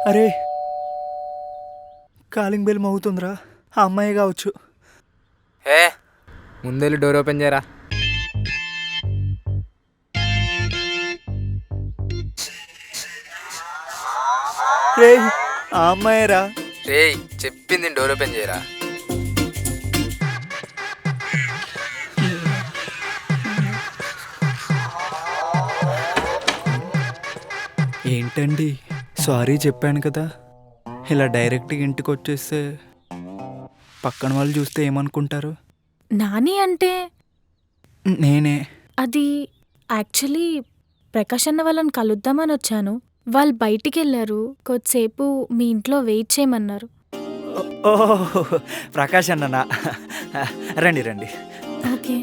అరే calling bell మోగుతుందిరా, ఆ అమ్మాయి కావచ్చు. ఏ ముందెళ్ళి డోర్ ఓపెన్ చేయరా. రే ఆ అమ్మాయిరా. రేయ్ చెప్పింది డోర్ ఓపెన్ చేయరా. ఏంటండి, సారీ చెప్పాను కదా, ఇలా డైరెక్ట్గా ఇంటికి వచ్చేస్తే పక్కన వాళ్ళు చూస్తే ఏమనుకుంటారు? నాని అంటే నేనే. అది యాక్చువల్లీ ప్రకాష్ అన్న వాళ్ళని కలుద్దామని వచ్చాను. వాళ్ళు బయటికి వెళ్ళారు. కొద్దిసేపు మీ ఇంట్లో వెయిట్ చేయమన్నారు. ఓహ్ ప్రకాష్ అన్ననా, రండి రండి. ఓకే.